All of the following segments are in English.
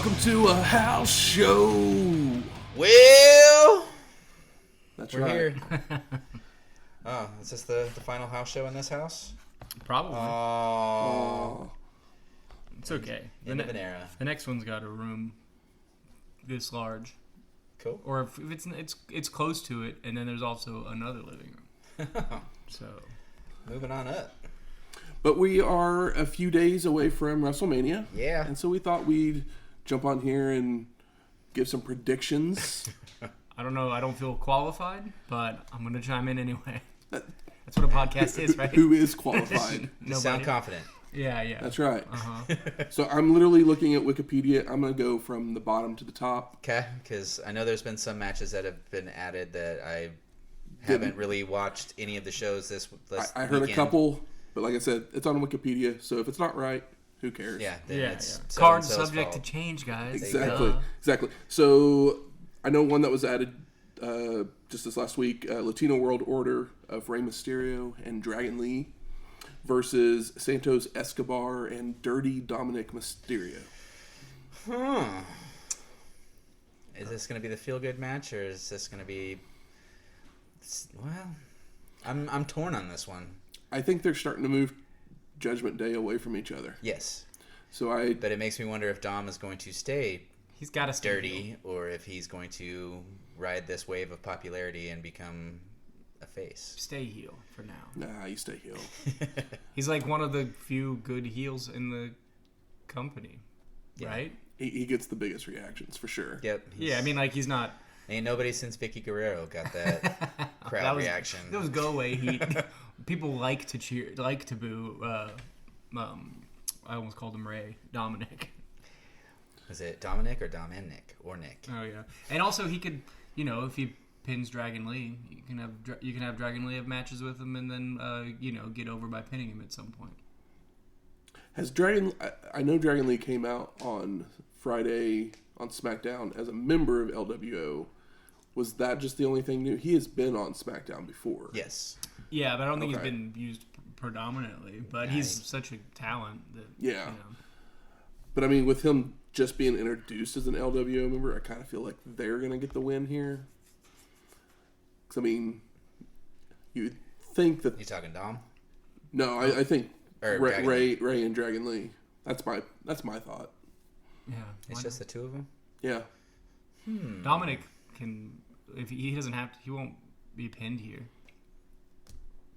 welcome to a house show. Well, That's we're right. here. Oh, is this the final house show in this house? Probably. Oh, It's okay. end of an era. The next one's got a room this large, Cool. or if it's close to it, and then there's also another living room. So Moving on up. But we are a few days away from WrestleMania. Yeah. And so we thought we'd jump on here and give some predictions. I don't know. I don't feel qualified, but I'm gonna chime in anyway. That's what a podcast is, right? Who is qualified? You sound confident. Yeah. That's right. Uh-huh. So I'm literally looking at Wikipedia. I'm going to go from the bottom to the top. Okay, because I know there's been some matches that have been added that I haven't really watched any of the shows this I heard weekend. a couple, but like I said, it's on Wikipedia. So if it's not right, who cares? Yeah, then it's so Card and so's subject fault. to change, guys. Exactly. So I know one that was added just this last week, Latino World Order of Rey Mysterio and Dragon Lee versus Santos Escobar and Dirty Dominic Mysterio. Is this going to be the feel-good match, or is this going to be... Well, I'm torn on this one. I think they're starting to move Judgment Day away from each other. Yes. So But it makes me wonder if Dom is going to stay He's got to stay dirty, heel. or if he's going to ride this wave of popularity and become a face. Stay heel for now. Nah, you stay heel. He's like one of the few good heels in the company, Yeah. right? He gets the biggest reactions for sure. Yep. Yeah, I mean, like he's not. Ain't nobody since Vicky Guerrero got that crowd That was, reaction. That was go away heat. People like to cheer, like to boo. I almost called him Dominic. Is it Dominic or Dominic or Nick? Oh yeah, and also he could, if he pins Dragon Lee, you can have Dragon Lee have matches with him, and then get over by pinning him at some point. Has I know Dragon Lee came out on Friday on SmackDown as a member of LWO. Was that just the only thing new? He has been on SmackDown before. Yes. Yeah, but I don't think Okay. he's been used predominantly. But Yeah, he's such a talent that Yeah. But I mean, with him just being introduced as an LWO member, I kind of feel like they're going to get the win here. Because, I mean, you'd think that... You talking Dom? No, I think Or Dragon Lee. Ray and Dragon Lee. That's my thought. Yeah, It's just the two of them? Yeah. Dominic can, if he doesn't have to, he won't be pinned here.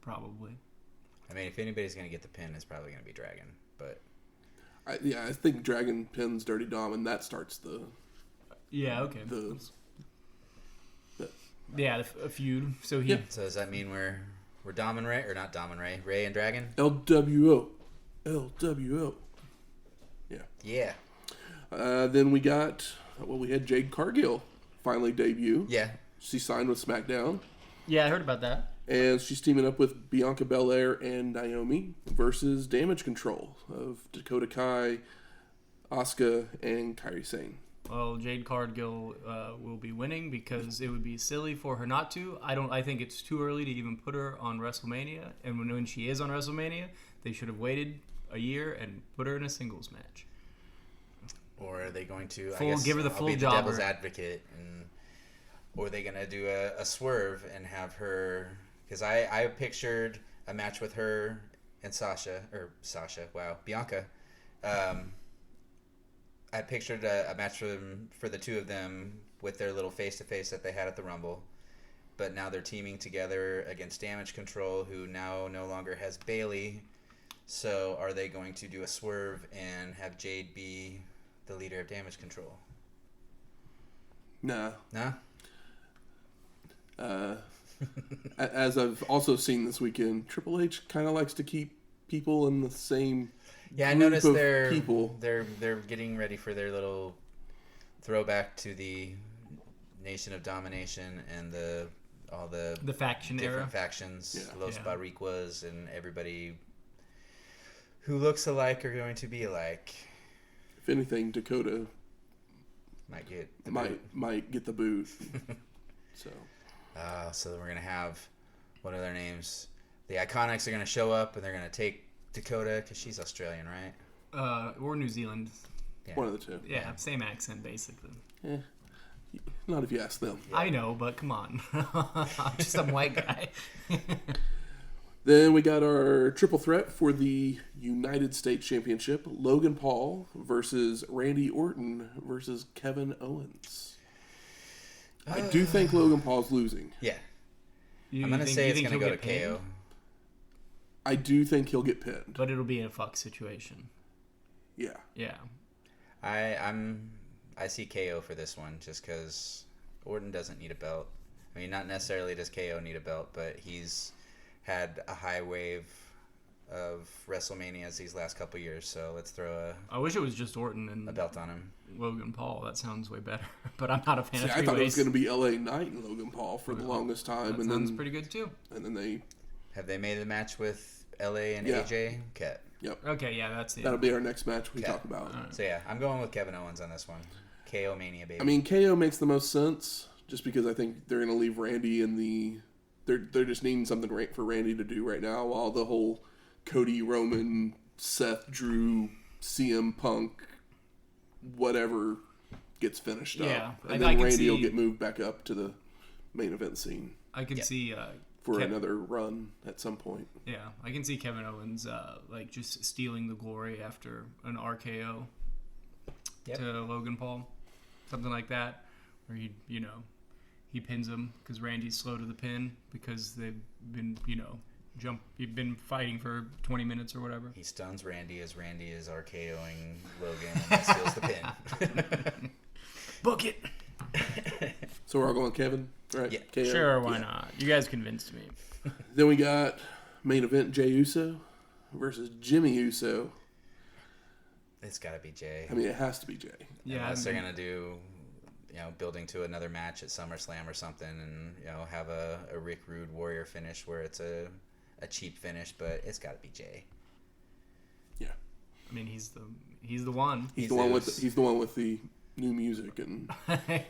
Probably. I mean, if anybody's going to get the pin, it's probably going to be Dragon. But I think Dragon pins Dirty Dom, and that starts the Yeah. Okay. A feud. So he. Yeah. so does that mean we're Dom and Ray? Or not Dom and Ray? Ray and Dragon? LWO. Yeah. Yeah. Then we had Jade Cargill finally debut. Yeah. She signed with SmackDown. Yeah, I heard about that. And she's teaming up with Bianca Belair and Naomi versus Damage Control of Dakota Kai, Asuka, and Kairi Sane. Well, Jade Cargill will be winning because it would be silly for her not to. I think it's too early to even put her on WrestleMania. And when she is on WrestleMania, they should have waited a year and put her in a singles match. Or are they going to Give her the I'll full be the jobber. devil's advocate, or are they going to do a swerve and have her? Because I pictured a match with her and Bianca. I pictured a match for the two of them with their little face-to-face that they had at the Rumble. But now they're teaming together against Damage Control, who now no longer has Bayley. So are they going to do a swerve and have Jade be the leader of Damage Control? Nah. Nah? As I've also seen this weekend, Triple H kind of likes to keep people in the same Yeah, I group noticed of they're people. they're getting ready for their little throwback to the Nation of Domination and all the faction different era. factions, Yeah. Los Yeah. Barriquas, and everybody who looks alike are going to be alike. If anything, Dakota Might get the might get the boot. So So we're gonna have, what are their names? The Iconics are gonna show up and they're gonna take Dakota because she's Australian, right? Or New Zealand. Yeah. One of the two. Yeah, same accent basically. Eh, not if you ask them. I know, but come on. I'm just some white guy. Then we got our triple threat for the United States Championship. Logan Paul versus Randy Orton versus Kevin Owens. I do think Logan Paul's losing. Yeah. You I'm going to think- say you it's think going to he'll go to get pinned? KO. I do think he'll get pinned. But it'll be a fuck situation. Yeah. Yeah. I see KO for this one just because Orton doesn't need a belt. I mean, not necessarily does KO need a belt, but he's had a high wave of WrestleManias these last couple years, so let's throw I wish it was just Orton and a belt on him. Logan Paul. That sounds way better. But I'm not a fan See, of I thought it was three-ways. going to be LA Knight and Logan Paul for the longest time. That and sounds then, pretty good too. And then they... Have they made a match with LA and Yeah. AJ? Okay. Yep. Okay, yeah, that's it. That'll be our next match we Okay. talk about. So yeah, I'm going with Kevin Owens on this one. KO Mania, baby. I mean, KO makes the most sense just because I think they're going to leave Randy in the... They're just needing something for Randy to do right now while the whole Cody, Roman, Seth, Drew, CM Punk, whatever gets finished Yeah, up. I And then can Randy will see- get moved back up to the main event scene I can see for another run at some point. yeah, I can see Kevin Owens like just stealing the glory after an RKO to Logan Paul, something like that, where he pins him because Randy's slow to the pin because they've been you've been fighting for 20 minutes or whatever. He stuns Randy as Randy is RKOing Logan and steals the pin. Book it. So we're all going Kevin, right? Yeah. KO? Sure, why Yeah. not? You guys convinced me. Then we got main event Jey Uso versus Jimmy Uso. It's got to be Jay. I mean, it has to be Jey. Yeah, Unless they're going to do, building to another match at SummerSlam or something and, have a Rick Rude Warrior finish where it's a cheap finish, but it's got to be Jay. Yeah. I mean, he's the one. He's the one with the new music and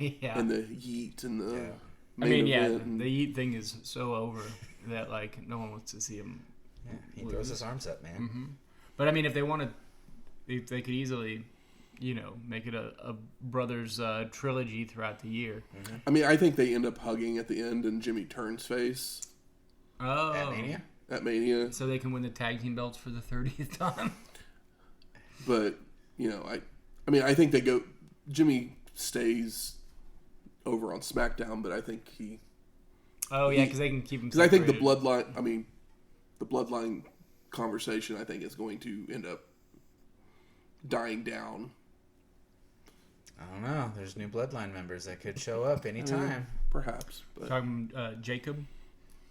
Yeah. and the yeet and the I mean, yeah, event and- the Yeet thing is so over that like no one wants to see him. Yeah, he throws his arms up, man. Mm-hmm. But I mean, if they could easily, make it a brothers trilogy throughout the year. Mm-hmm. I mean, I think they end up hugging at the end and Jimmy turns face Oh, At Mania? at Mania. so they can win the tag team belts for the 30th time. But, I think they go... Jimmy stays over on SmackDown, but I think he... Oh yeah, because they can keep him. Because I think the separated. bloodline conversation, I think, is going to end up dying down. I don't know. There's new Bloodline members that could show up anytime. Perhaps. But Talking Jacob.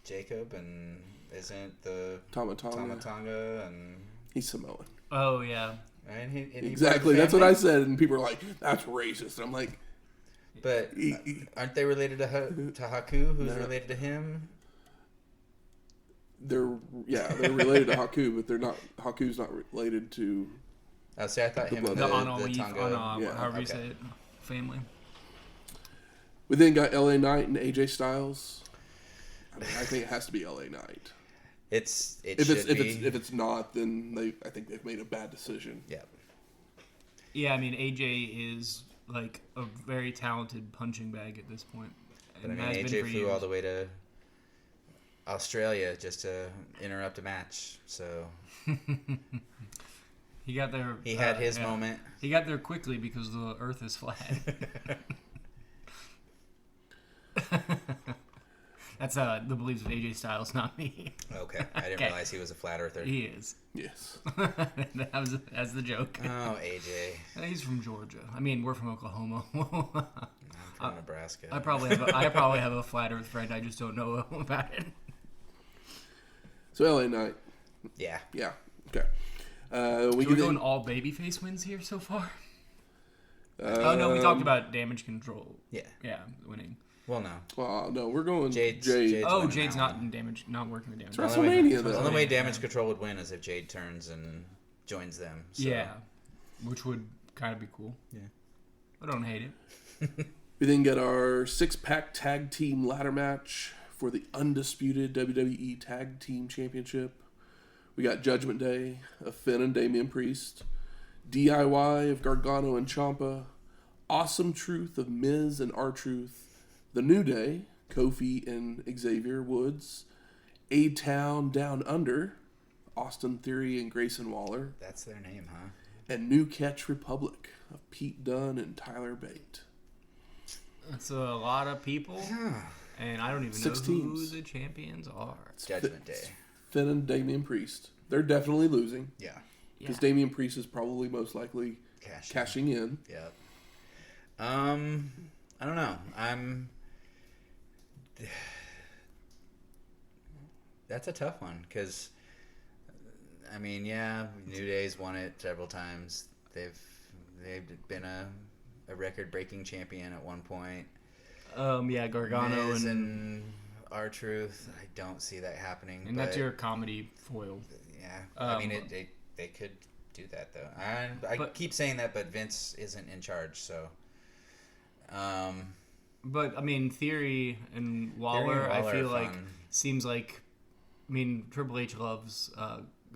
Jacob and isn't the Tama Tonga and... he's Samoan. Oh yeah. Right? And he Exactly. That's what I said, and people are like, "That's racist." And I'm like, But aren't they related to Haku, who's related to him? they're related to Haku, but they're not. Haku's not related to. Oh, see, I thought him and The the Anna Tonga... Yeah. however you Okay. say it, family. We then got LA Knight and AJ Styles. I mean, I think it has to be LA Knight. If It's not, then I think they've made a bad decision. Yeah. Yeah, I mean AJ is like a very talented punching bag at this point. But I And mean, has been AJ for flew years. all the way to Australia just to interrupt a match. So He got there. he had his moment. He got there quickly because the Earth is flat. That's the beliefs of AJ Styles, not me. Okay. I didn't Okay. realize he was a flat earther. He is. Yes. That's the joke. Oh, AJ. He's from Georgia. I mean, we're from Oklahoma. I'm from Nebraska. I probably have a flat Earth friend. I just don't know about it. So LA Knight. Yeah. Yeah. Okay. We We're get going in, all babyface wins here so far. Oh no, we talked about damage control. Yeah. Yeah, winning. Well, no. Well, no, we're going Jade's Jade. Oh, winning Jade's that not one. in damage, not working the damage. It's WrestleMania, The though. only way Damage Control would win is if Jade turns and joins them. So. Yeah, which would kind of be cool. Yeah. I don't hate it. We then get our 6-pack tag team ladder match for the undisputed WWE Tag Team Championship. We got Judgment Day of Finn and Damian Priest, DIY of Gargano and Ciampa, Awesome Truth of Miz and R-Truth, The New Day, Kofi and Xavier Woods, A-Town Down Under, Austin Theory and Grayson Waller, That's their name, huh? and New Catch Republic of Pete Dunne and Tyler Bate. That's a lot of people, and I don't even know 6 who teams. the champions are. Judgment Day. Finn and Damian Priest. They're definitely losing Yeah. because Yeah. Damian Priest is probably most likely cashing in. Yep. I don't know. That's a tough one because, I mean, yeah, New Day's won it several times. They've been a record-breaking champion at one point. Yeah, Gargano Miz and R-Truth. I don't see that happening. and but, that's your comedy foil. Yeah. I mean, they could do that though. I But- keep saying that, but Vince isn't in charge, so. But I mean, Theory and Waller, I Waller feel are like fun. seems like, I mean, Triple H loves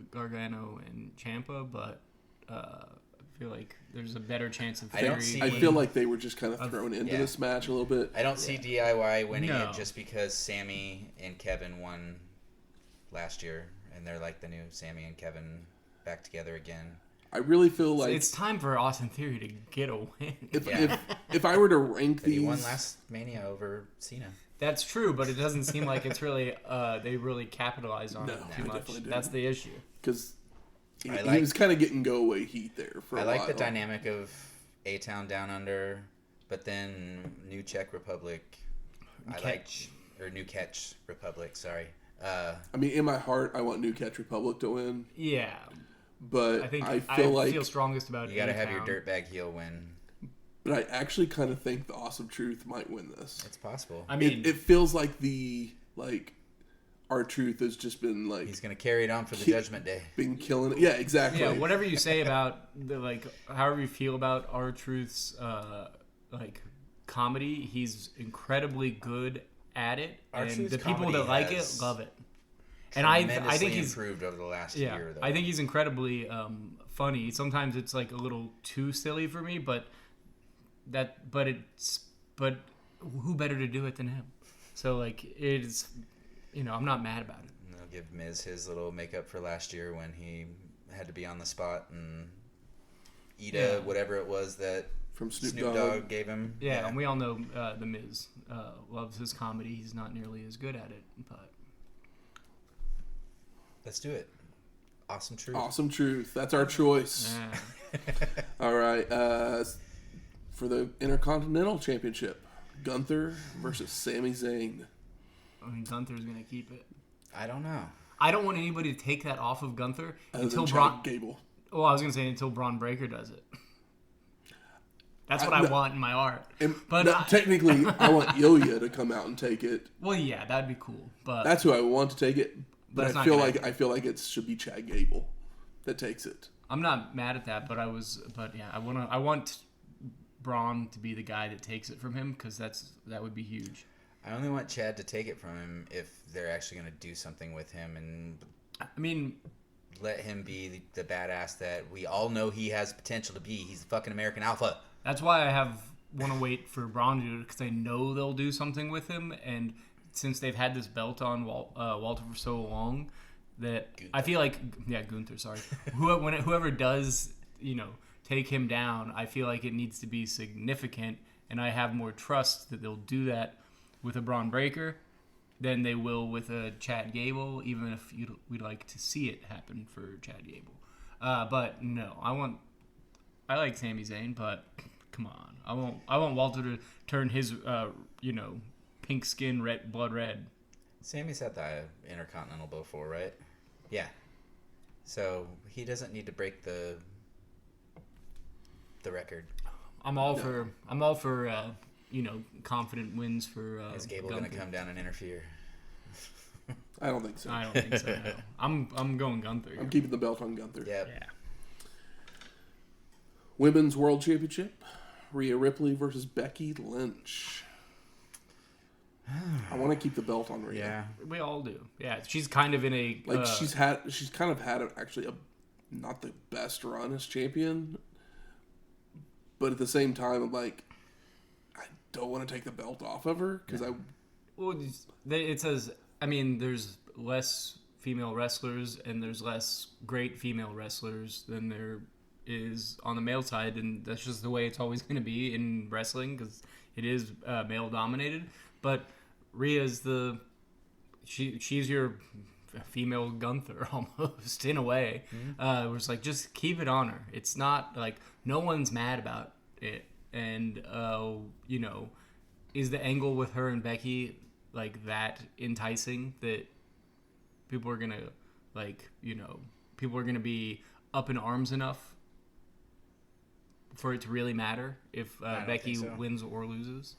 Gargano and Ciampa, but I feel like there's a better chance of I Theory. don't see- I winning. feel like they were just kind of thrown into yeah. this match a little bit. I don't see DIY winning No. it just because Sammy and Kevin won last year, and they're like the new Sammy and Kevin back together again. I really feel like It's time for Austin Theory to get a win. if I were to rank But he these, won last Mania over Cena. That's true, but it doesn't seem like it's really they really capitalized on No, it they too much. definitely didn't. That's the issue. because he like- was kind of getting go away heat there for a I while. like the dynamic of A-Town Down Under, but then New Czech Republic. New Catch Republic, sorry. I mean, in my heart, I want New Catch Republic to win, Yeah, but I think I feel strongest about You got to have your A-Town. dirtbag heel win. but I actually kind of think the Awesome Truth might win this. It's possible. I mean, It feels like R-Truth has just been He's going to carry it on for the Judgment Day. been killing it. Yeah, exactly. yeah, whatever you say about however you feel about R-Truth's comedy, he's incredibly good at it, and R-Truth's the people comedy that like it has love it. And I think Tremendously he's improved over the last yeah, year, though. I think he's incredibly funny. Sometimes it's like a little too silly for me, but who better to do it than him? So it's I'm not mad about it. And they'll give Miz his little makeup for last year when he had to be on the spot and eat whatever it was that From Snoop Snoop Dogg Dogg. gave him. Yeah, and we all know the Miz loves his comedy. He's not nearly as good at it, but Let's do it. Awesome Truth. Awesome Truth. That's our choice. All right. For the Intercontinental Championship, Gunther versus Sami Zayn. I mean, Gunther's gonna keep it. I don't know. I don't want anybody to take that off of Gunther Other until than Braun. Chad Gable. Well, I was gonna say until Braun Breaker does it. That's what I no. want in my art. But technically, I want Ilya to come out and take it. Well, yeah, that'd be cool. But That's who I want to take it. But But it's I not feel gonna like happen. it should be Chad Gable that takes it. I'm not mad at that. But yeah, I want Braun to be the guy that takes it from him because that would be huge. I only want Chad to take it from him if they're actually going to do something with him and I mean, let him be the badass that we all know he has potential to be. He's the fucking American Alpha. that's why I want to wait for Braun to do it because I know they'll do something with him. And since they've had this belt on Walter for so long, that I feel like Gunther. Sorry, whoever does take him down, I feel like it needs to be significant, and I have more trust that they'll do that with a Braun Breaker than they will with a Chad Gable. Even if we'd like to see it happen for Chad Gable, but no, I like Sami Zayn, but come on, I want Walter to turn his pink skin blood red. Sammy's had the Intercontinental before, right? Yeah. So he doesn't need to break the record. I'm all for confident wins for Is Gable going to come down and interfere? I don't think so. I don't think so. No. I'm going Gunther. I'm keeping the belt on Gunther. Yep. Yeah. Women's World Championship, Rhea Ripley versus Becky Lynch. I want to keep the belt on Rhea. Yeah. We all do. Yeah, she's kind of in a She's kind of had actually a not the best run as champion. But at the same time, I'm like, I don't want to take the belt off of her because Well, it says, I mean, there's less female wrestlers and there's less great female wrestlers than there is on the male side, and that's just the way it's always going to be in wrestling because it is male dominated. But Rhea's she's your female Gunther almost in a way. Where it's like, just keep it on her. It's not like no one's mad about it, and you know, is the angle with her and Becky like that enticing that people are gonna like, you know, people are gonna be up in arms enough for it to really matter if Becky wins or loses?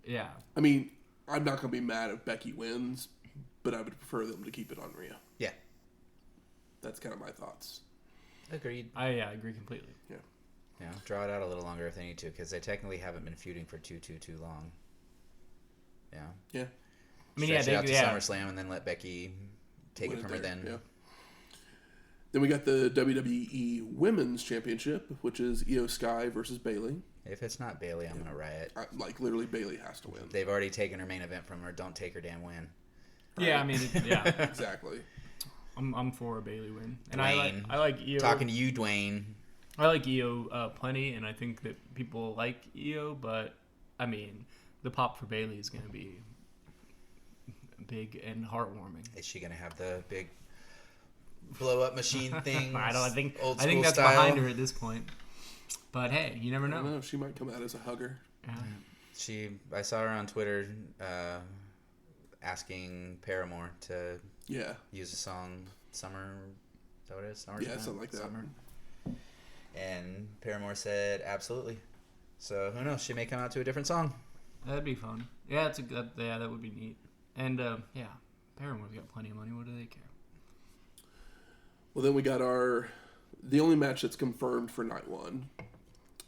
Yeah. I mean, I'm not going to be mad if Becky wins, but I would prefer them to keep it on Rhea. Yeah. That's kind of my thoughts. Agreed. I agree completely. Yeah. Yeah, draw it out a little longer if they need to, because they technically haven't been feuding for too long. Yeah. Yeah. I mean, Stretch it out to SummerSlam and then let Becky take it from her then. Yeah. Then we got the WWE Women's Championship, which is Io Sky versus Bayley. If it's not Bayley, I'm going to riot. Like, literally, Bayley has to win. They've already taken her main event from her. Don't take her damn win. Right? Yeah, I mean, yeah. Exactly. I'm for a Bayley win. And Dwayne, I like Io. Talking to you, Dwayne. I like Io plenty, and I think that people like Io, but, I mean, the pop for Bayley is going to be big and heartwarming. Is she going to have the big blow-up machine thing? I think that's style? behind her at this point. But hey, you never know. I don't know. She might come out as a hugger. Yeah. I saw her on Twitter asking Paramore to use the song Summer. Is that what it is? Summer? Yeah, something like that. Summer. And Paramore said absolutely. So who knows? She may come out to a different song. That'd be fun. Yeah, that would be neat. And yeah, Paramore's got plenty of money. What do they care? Well, then we got the only match that's confirmed for night one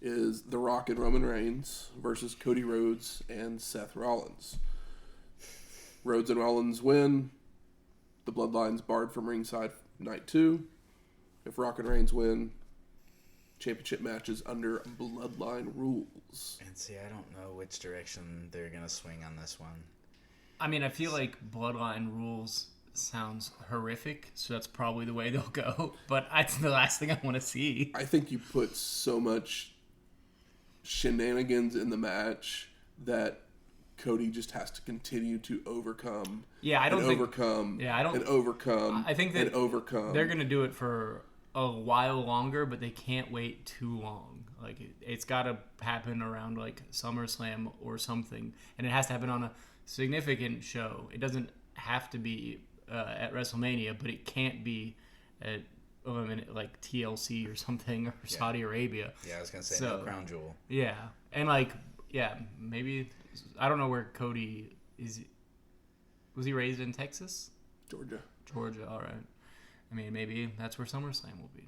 is The Rock and Roman Reigns versus Cody Rhodes and Seth Rollins. Rhodes and Rollins win. The Bloodline's barred from ringside night 2. If Rock and Reigns win, championship matches under Bloodline rules. And see, I don't know which direction they're going to swing on this one. I mean, I feel like Bloodline rules sounds horrific, so that's probably the way they'll go. But that's the last thing I want to see. I think you put so much shenanigans in the match that Cody just has to continue to overcome. Yeah, I don't think overcome. Yeah, I don't. And overcome. I think that and overcome. They're gonna do it for a while longer, but they can't wait too long. Like it's got to happen around like SummerSlam or something, and it has to happen on a significant show. It doesn't have to be at WrestleMania, but it can't be at like TLC or something or Saudi Arabia. Yeah, I was gonna say no crown jewel. Yeah, and like maybe I don't know where Cody is. Was he raised in Texas? Georgia. All right. I mean, maybe that's where SummerSlam will be.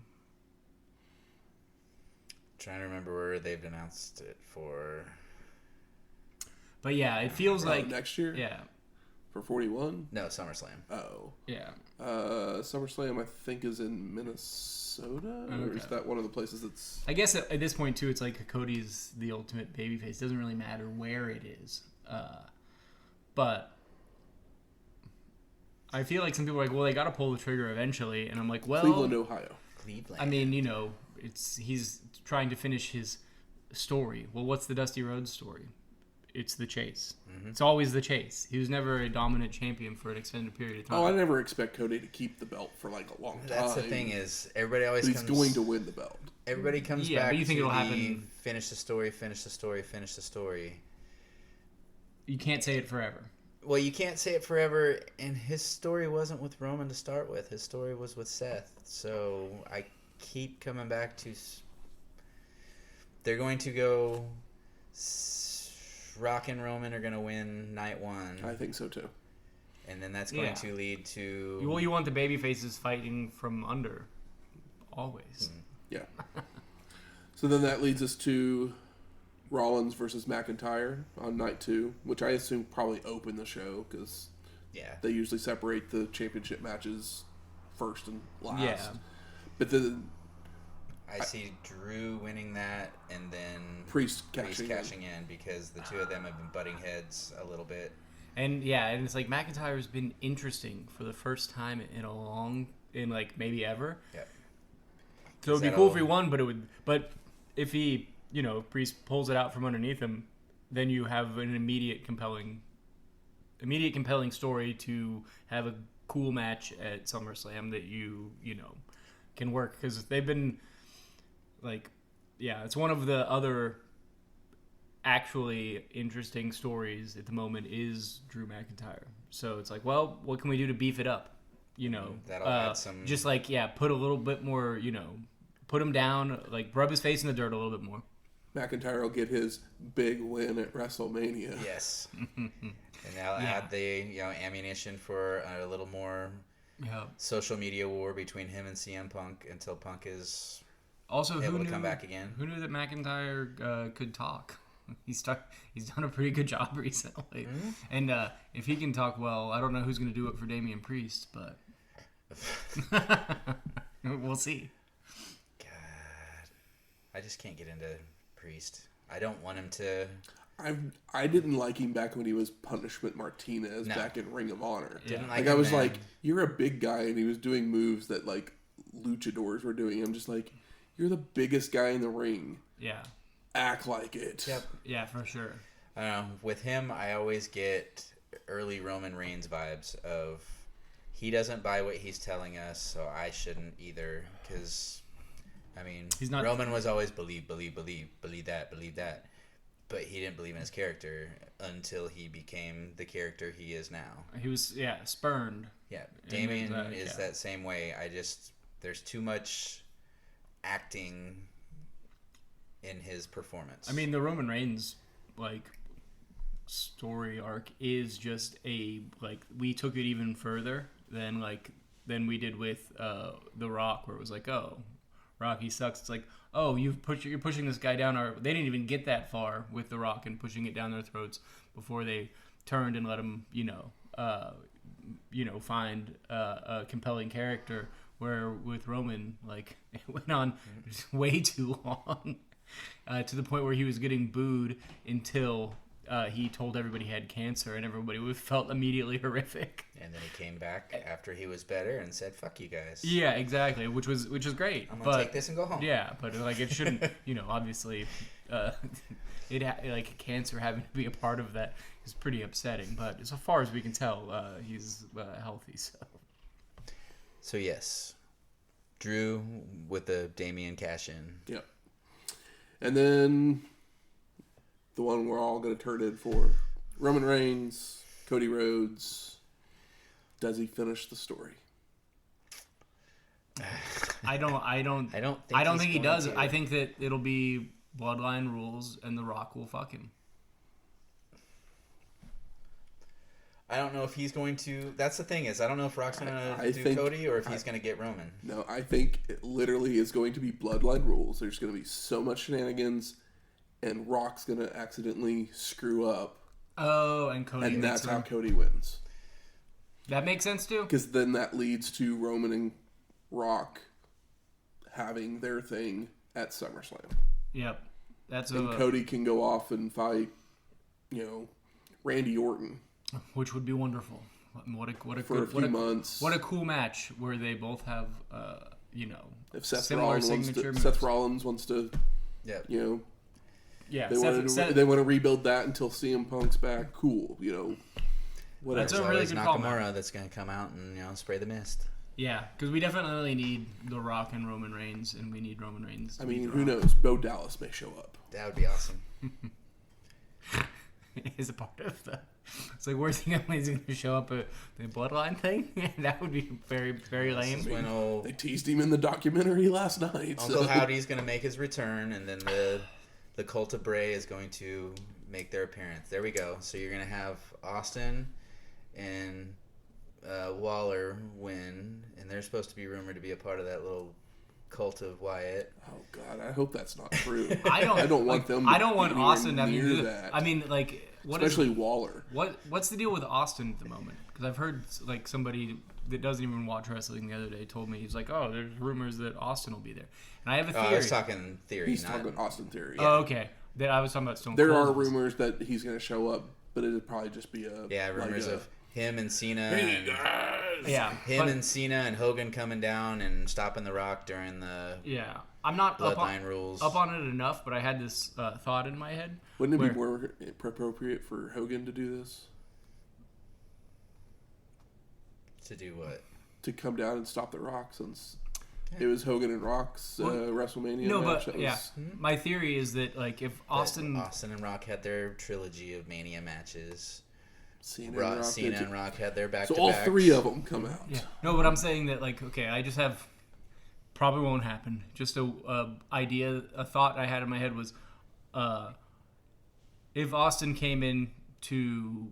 Trying to remember where they've announced it for. But yeah, it feels like next year. Yeah. For 41? No, SummerSlam. Oh. Yeah. SummerSlam, I think, is in Minnesota? Okay. Or is that one of the places that's... I guess at this point, too, it's like Cody's the ultimate babyface. It doesn't really matter where it is. But I feel like some people are like, well, they got to pull the trigger eventually. And I'm like, well... Cleveland, Ohio. Cleveland. I mean, you know, he's trying to finish his story. Well, what's the Dusty Rhodes story? It's the chase. Mm-hmm. It's always the chase. He was never a dominant champion for an extended period of time. Oh, I never expect Cody to keep the belt for like a long time. That's the thing is, everybody always comes... He's going to win the belt. Everybody comes back but you think to it'll happen... finish the story. You can't say it forever. Well, you can't say it forever, and his story wasn't with Roman to start with. His story was with Seth. So I keep coming back to... They're going to go... Rock and Roman are going to win night one. I think so, too. And then that's going to lead to... Well, you want the baby faces fighting from under. Always. Yeah. So then that leads us to Rollins versus McIntyre on night 2, which I assume probably opened the show because they usually separate the championship matches first and last. Yeah. But the I see Drew winning that, and then Priest cashing in because the two of them have been butting heads a little bit. And it's like McIntyre's been interesting for the first time in like maybe ever. Yeah. So it'd be cool if he won, but if he, if Priest pulls it out from underneath him, then you have an immediate compelling story to have a cool match at SummerSlam that you can work, because they've been like, it's one of the other actually interesting stories at the moment is Drew McIntyre. So it's like, well, what can we do to beef it up? That'll add some. Just like, put a little bit more, put him down, like rub his face in the dirt a little bit more. McIntyre will get his big win at WrestleMania. Yes. And they'll add the ammunition for a little more social media war between him and CM Punk until Punk is also able to come back again. Who knew that McIntyre could talk? He's done a pretty good job recently. Mm-hmm. And if he can talk well, I don't know who's going to do it for Damian Priest, but we'll see. God, I just can't get into Priest. I don't want him to. I didn't like him back when he was Punishment Martinez back in Ring of Honor. Didn't like I was like, you're a big guy, and he was doing moves that like luchadors were doing. I'm just like, you're the biggest guy in the ring. Yeah. Act like it. Yep. Yeah, for sure. With him, I always get early Roman Reigns vibes of he doesn't buy what he's telling us, so I shouldn't either. Because, Roman was always believe that. But he didn't believe in his character until he became the character he is now. He was, spurned. Yeah, Damian is that same way. There's too much acting in his performance. The Roman Reigns story arc is just we took it even further than we did with The Rock, where it was like, oh, Rocky sucks. It's like, oh, you're pushing this guy down they didn't even get that far with The Rock and pushing it down their throats before they turned and let him find a compelling character, where with Roman it went on way too long. To the point where he was getting booed until he told everybody he had cancer, and everybody felt immediately horrific. And then he came back after he was better and said, "Fuck you guys." Yeah, exactly. Which was great. I'm gonna take this and go home. Yeah, but it shouldn't. Obviously, cancer having to be a part of that is pretty upsetting. But as far as we can tell, he's healthy. So yes, Drew with the Damian cash in. Yep. And then the one we're all going to turn in for, Roman Reigns, Cody Rhodes. Does he finish the story? I don't think he does. I think that it'll be bloodline rules, and The Rock will fuck him. I don't know if he's going to. That's the thing is, I don't know if Rock's going to do Cody or if he's going to get Roman. No, I think it literally is going to be bloodline rules. There's going to be so much shenanigans, and Rock's going to accidentally screw up. Oh, and Cody. And that's how Cody wins. That makes sense too. Because then that leads to Roman and Rock having their thing at SummerSlam. Yep, and Cody can go off and fight, Randy Orton. Which would be wonderful. What a months. What a cool match where they both have if Seth similar Rollins signature moves. Seth Rollins wants to, yeah, they want to rebuild that until CM Punk's back. Cool, whatever. That's a really good call. Nakamura that's going to come out and spray the mist. Yeah, because we definitely need The Rock and Roman Reigns, and we need Roman Reigns. Who knows? Bo Dallas may show up. That would be awesome. Is a part of the. It's like, where's he going? Is he going to show up at the Bloodline thing? That would be very, very lame. They teased him in the documentary last night. Uncle Howdy's going to make his return, and then the Cult of Bray is going to make their appearance. There we go. So you're going to have Austin and Waller win, and they're supposed to be rumored to be a part of that little cult of Wyatt. Oh God, I hope that's not true. I don't want them. I don't want Austin to near that. especially Waller. What's the deal with Austin at the moment? Because I've heard like somebody that doesn't even watch wrestling the other day told me, he's like, oh, there's rumors that Austin will be there, and I have a theory. I was talking theory. He's talking about Austin Theory. Oh, okay. That I was talking about Stone Cold. There are rumors that he's going to show up, but it'd probably just be rumors of him and Cena. Hey guys! Yeah, and Cena and Hogan coming down and stopping The Rock during the I'm not Bloodline rules. up on it enough, but I had this thought in my head. Wouldn't it be more appropriate for Hogan to do this? To do what? To come down and stop The Rock, since it was Hogan and Rock's WrestleMania match. But my theory is that like if Austin and Rock had their trilogy of Mania matches. Cena and Rock had their back-to-back. So all three of them come out. Yeah. No, but I'm saying that like I just have probably won't happen. Just a thought I had in my head was, if Austin came in to,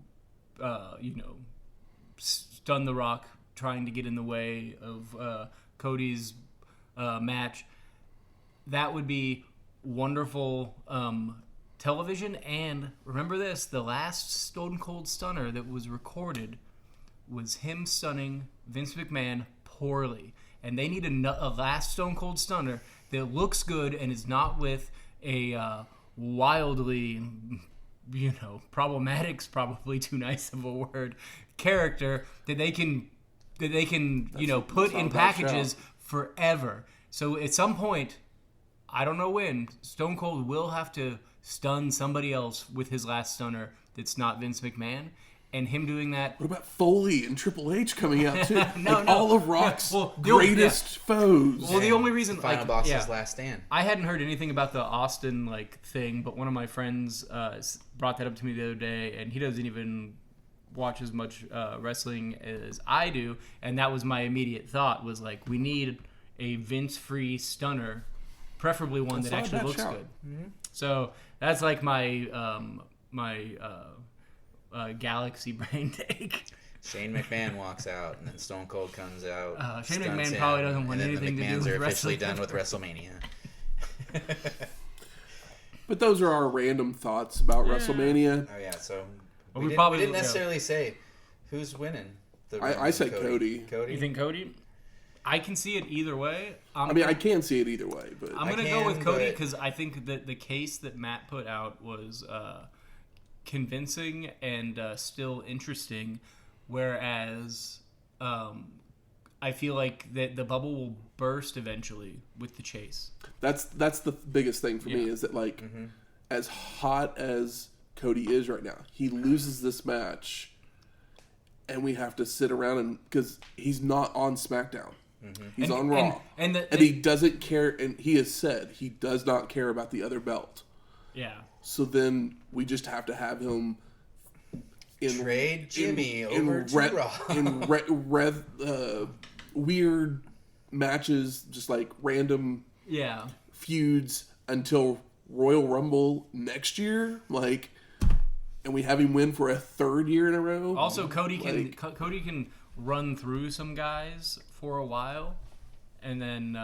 stun The Rock, trying to get in the way of Cody's match, that would be wonderful television. And remember this, the last Stone Cold Stunner that was recorded was him stunning Vince McMahon poorly. And they need a last Stone Cold Stunner that looks good and is not with a wildly, problematic's probably too nice of a word, character that they can put in packages forever. So at some point, I don't know when, Stone Cold will have to stun somebody else with his last stunner that's not Vince McMahon. And him doing that. What about Foley and Triple H coming out too? All of Rock's greatest foes. Well, the only reason Final Boss's last stand. I hadn't heard anything about the Austin thing, but one of my friends brought that up to me the other day, and he doesn't even watch as much wrestling as I do, and that was my immediate thought was like, we need a Vince-free stunner, preferably one that actually looks good. Mm-hmm. So that's like my galaxy brain take. Shane McMahon walks out, and then Stone Cold comes out. Shane McMahon probably doesn't want anything to do with wrestling. Are officially done with WrestleMania. But those are our random thoughts about WrestleMania. Oh yeah, so we didn't necessarily say who's winning. I said Cody. Cody. You think Cody? I can see it either way. I can see it either way, but I'm going to go with Cody because I think that the case that Matt put out was convincing and still interesting, whereas I feel like that the bubble will burst eventually with the chase. That's the biggest thing for me is that as hot as Cody is right now, he loses this match, and we have to sit around and because he's not on SmackDown. He's on Raw, and he doesn't care. And he has said he does not care about the other belt. Yeah. So then we just have to have him trade Jimmy over to Raw in weird matches, just like random feuds until Royal Rumble next year, and we have him win for a third year in a row. Also, Cody can run through some guys for a while, and then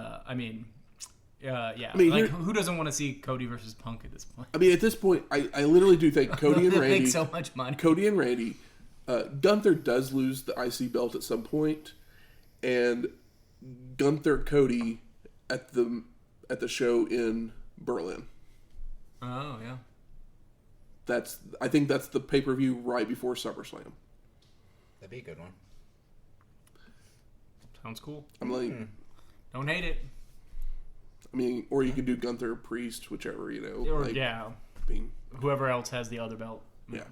who doesn't want to see Cody versus Punk at this point? I mean, at this point, I literally do think Cody and Randy make so much money. Cody and Randy, Gunther does lose the IC belt at some point, and Gunther Cody at the show in Berlin. Oh yeah. I think that's the pay-per-view right before SummerSlam. That'd be a good one. Sounds cool. I'm like, don't hate it. I mean, or you can do Gunther, Priest, whichever, Or, whoever else has the other belt. Yeah.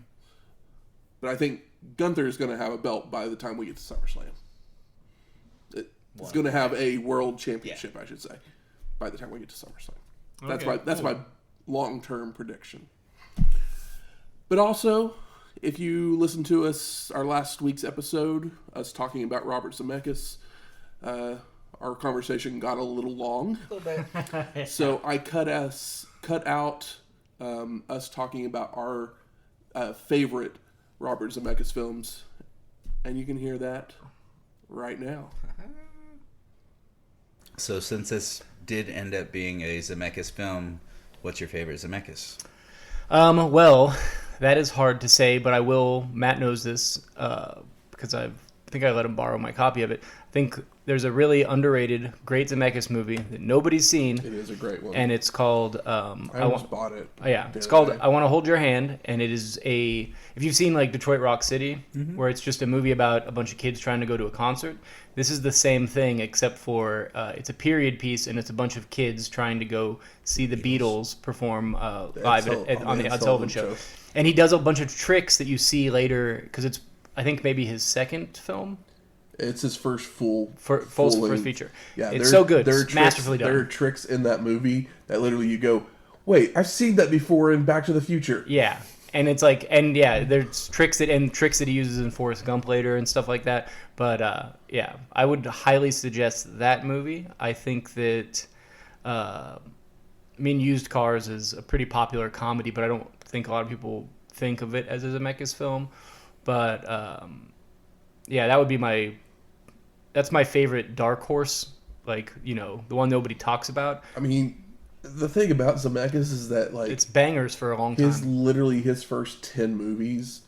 But I think Gunther is going to have a belt by the time we get to SummerSlam. It's going to have a world championship, I should say, by the time we get to SummerSlam. That's my long-term prediction. But also, if you listen to our last week's episode, us talking about Robert Zemeckis, our conversation got a little long. A little bit. So I cut out us talking about our favorite Robert Zemeckis films, and you can hear that right now. So since this did end up being a Zemeckis film, what's your favorite Zemeckis? Well, that is hard to say, but I will. Matt knows this because I think I let him borrow my copy of it. I think there's a really underrated Great Zemeckis movie that nobody's seen. It is a great one. And it's called... I almost bought it. Yeah, it's called I Want to Hold Your Hand, and it is a... If you've seen like Detroit Rock City, where it's just a movie about a bunch of kids trying to go to a concert, this is the same thing, except for it's a period piece, and it's a bunch of kids trying to go see the Beatles perform live on the Ed Sullivan Show. And he does a bunch of tricks that you see later, because it's, I think, maybe his second film. It's his first full first feature. Yeah, it's so good. It's tricks, masterfully done. There are tricks in that movie that literally you go, wait, I've seen that before in Back to the Future. Yeah, and it's like, and yeah, there's tricks that he uses in Forrest Gump later and stuff like that. But yeah, I would highly suggest that movie. I think that, Used Cars is a pretty popular comedy, but I don't think a lot of people think of it as a Zemeckis film. But yeah, that would be that's my favorite dark horse, like, the one nobody talks about. I mean, the thing about Zemeckis is that, like, it's bangers for a long time. Literally his first 10 movies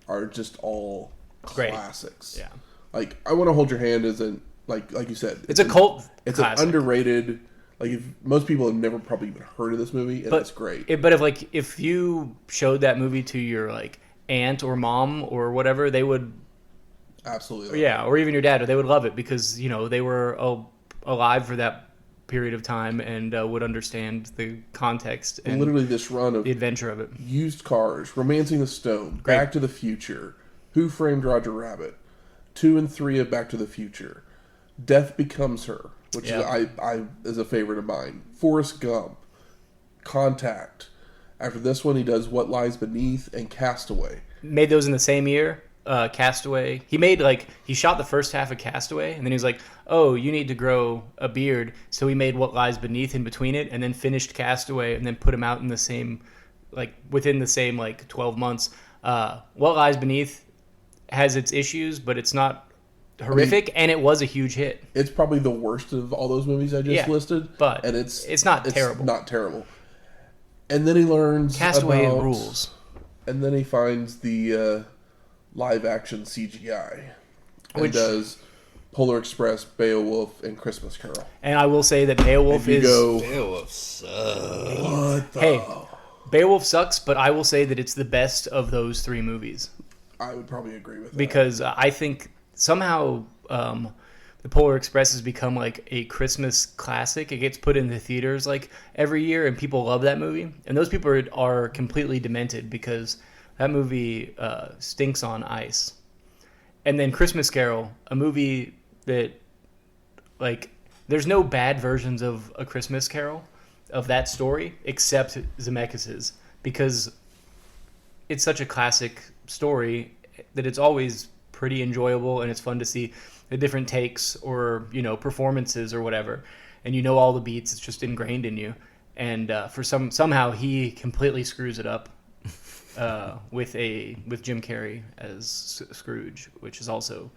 are just all great classics. Yeah. Like, I Want to Hold Your Hand isn't, like you said. It's a cult It's classic. an underrated, like, if most people have never probably even heard of this movie, and it's great. But if you showed that movie to your, like, aunt or mom or whatever, they would... Absolutely. Yeah, or even your dad, they would love it because, they were alive for that period of time and would understand the context and literally this run of the adventure of it. Used Cars, Romancing the Stone, Great. Back to the Future, Who Framed Roger Rabbit, 2 and 3 of Back to the Future, Death Becomes Her, which is a favorite of mine, Forrest Gump, Contact. After this one, he does What Lies Beneath and Castaway. Made those in the same year. Castaway. He shot the first half of Castaway, and then he was like, "Oh, you need to grow a beard." So he made What Lies Beneath in between it, and then finished Castaway, and then put him out in the same, within the same 12 months. What Lies Beneath has its issues, but it's not horrific, and it was a huge hit. It's probably the worst of all those movies I just listed, but and it's not terrible. Not terrible. And then he learns Castaway rules, and then he finds the live-action CGI, and does Polar Express, Beowulf, and Christmas Carol. And I will say that Beowulf Beowulf sucks. What the... Hey, Beowulf sucks, but I will say that it's the best of those three movies. I would probably agree with that. Because I think somehow the Polar Express has become like a Christmas classic. It gets put in the theaters every year, and people love that movie. And those people are completely demented because that movie stinks on ice. And then Christmas Carol, a movie that, there's no bad versions of A Christmas Carol, of that story, except Zemeckis's, because it's such a classic story that it's always pretty enjoyable, and it's fun to see the different takes or, performances or whatever. And all the beats, it's just ingrained in you. And somehow he completely screws it up. With Jim Carrey as Scrooge, which is also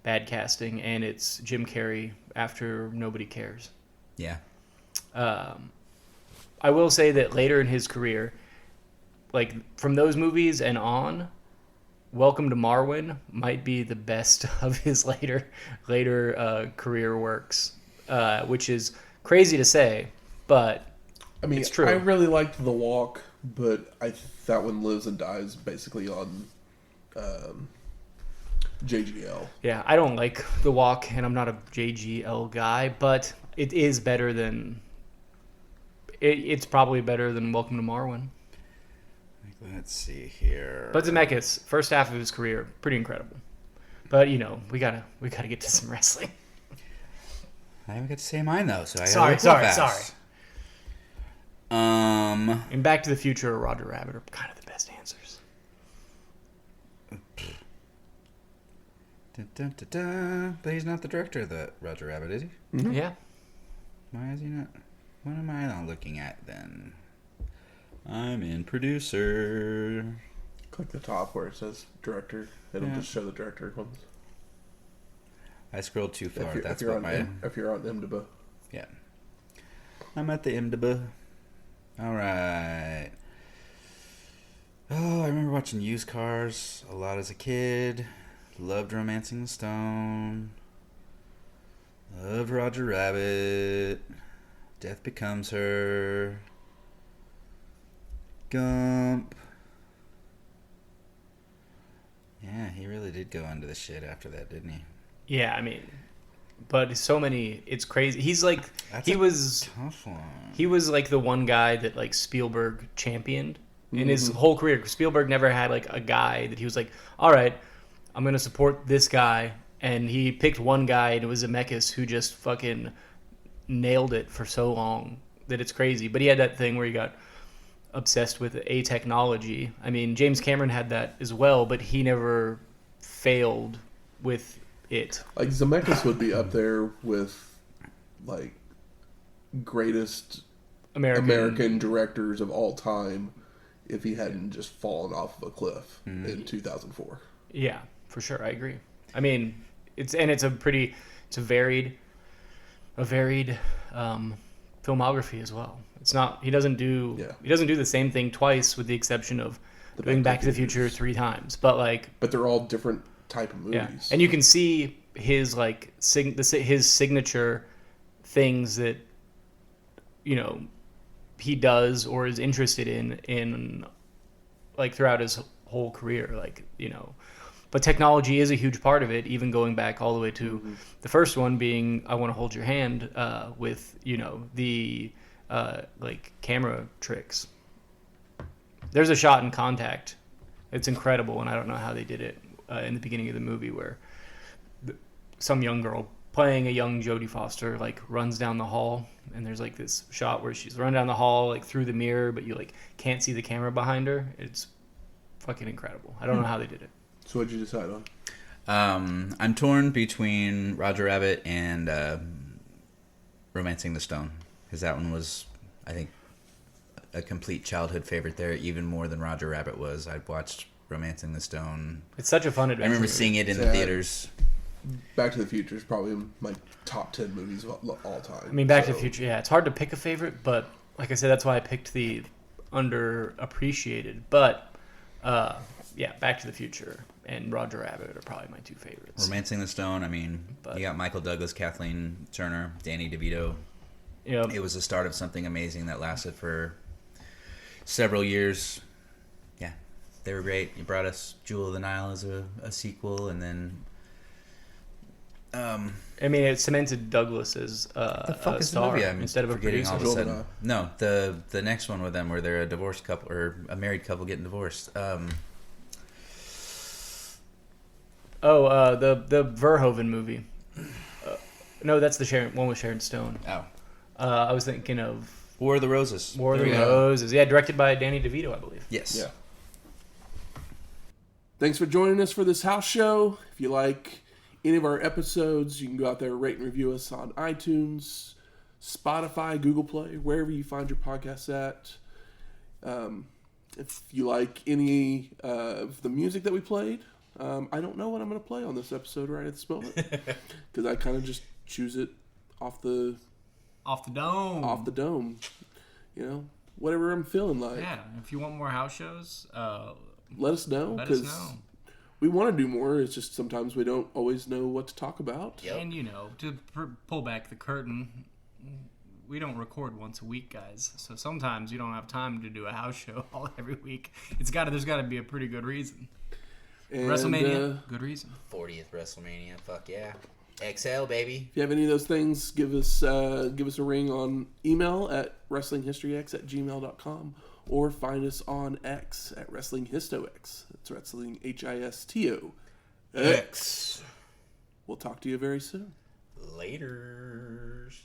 bad casting, and it's Jim Carrey after Nobody Cares. Yeah. I will say that later in his career, from those movies and on, Welcome to Marwen might be the best of his later career works, which is crazy to say, but it's true. I really liked The Walk, but that one lives and dies basically on JGL. Yeah, I don't like The Walk, and I'm not a JGL guy, but it is better than... It's probably better than Welcome to Marwen. Let's see here. But Zemeckis, first half of his career, pretty incredible. But we gotta get to some wrestling. I haven't got to say mine though, so I sorry. And Back to the Future or Roger Rabbit are kind of the best answers. But he's not the director of the Roger Rabbit, is he? Mm-hmm. Yeah. Why is he not? What am I not looking at then? I'm in producer. Click the top where it says director. It'll just show the director ones. I scrolled too far. If you're on IMDb. Yeah. I'm at the IMDb. All right. Oh, I remember watching Used Cars a lot as a kid. Loved Romancing the Stone. Loved Roger Rabbit. Death Becomes Her. Gump. Yeah, he really did go into the shit after that, didn't he? Yeah, I mean, but so many. It's crazy. He's like That's he a was tough one. he was like the one guy that like Spielberg championed in his whole career. Spielberg never had like a guy that he was like, all right, I'm gonna support this guy, and he picked one guy, and it was Zemeckis, who just fucking nailed it for so long that it's crazy. But he had that thing where he got obsessed with a technology. I mean, James Cameron had that as well, but he never failed with it. Like Zemeckis would be up there with like greatest American directors of all time if he hadn't just fallen off of a cliff in 2004. Yeah, for sure. I agree. I mean, it's a varied filmography as well. It's not, he doesn't do the same thing twice, with the exception of doing Back to the Future 3 times. But they're all different type of movies. yeah, and you can see his like his signature things that, you know, he does or is interested in like throughout his whole career, like, you know. But technology is a huge part of it, even going back all the way to the first one being I Want to Hold Your Hand, with, you know, the like camera tricks. There's a shot in Contact. It's incredible, and I don't know how they did it in the beginning of the movie, where some young girl playing a young Jodie Foster like runs down the hall, and there's like this shot where she's running down the hall like through the mirror, but you like can't see the camera behind her. It's fucking incredible. I don't know how they did it. So what'd you decide on? I'm torn between Roger Rabbit and Romancing the Stone, because that one was, I think, a complete childhood favorite there, even more than Roger Rabbit was. I watched Romancing the Stone. It's such a fun adventure. I remember seeing it in the theaters. Back to the Future is probably my top 10 movies of all time. I mean, Back to the Future, yeah, it's hard to pick a favorite, but like I said, that's why I picked the underappreciated. But yeah, Back to the Future and Roger Rabbit are probably my two favorites. Romancing the Stone, I mean, you got Michael Douglas, Kathleen Turner, Danny DeVito. Yep. It was the start of something amazing that lasted for several years. Yeah, they were great. You brought us Jewel of the Nile as a sequel, and then I mean, it cemented Douglas as a star instead of a producer. All of a sudden. No, the next one with them, where they're a divorced couple or a married couple getting divorced. The Verhoeven movie. No, that's the one with Sharon Stone. Oh, I was thinking of War of the Roses. War of the Roses. Yeah, directed by Danny DeVito, I believe. Yes. Yeah. Thanks for joining us for this house show. If you like any of our episodes, you can go out there, rate and review us on iTunes, Spotify, Google Play, wherever you find your podcasts at. If you like any of the music that we played, I don't know what I'm going to play on this episode right at this moment, because I kind of just choose it off the dome. You know, whatever I'm feeling like. Yeah, if you want more house shows, let us know. Because we want to do more. It's just sometimes we don't always know what to talk about. Yep. And, you know, to pull back the curtain, we don't record once a week, guys. So sometimes you don't have time to do a house show every week. There's got to be a pretty good reason. And, WrestleMania, good reason. 40th WrestleMania, fuck yeah. XL, baby. If you have any of those things, give us a ring on email at wrestlinghistoryx@gmail.com, or find us on X at WrestlingHistoX. That's Wrestling HISTOX. We'll talk to you very soon. Laters.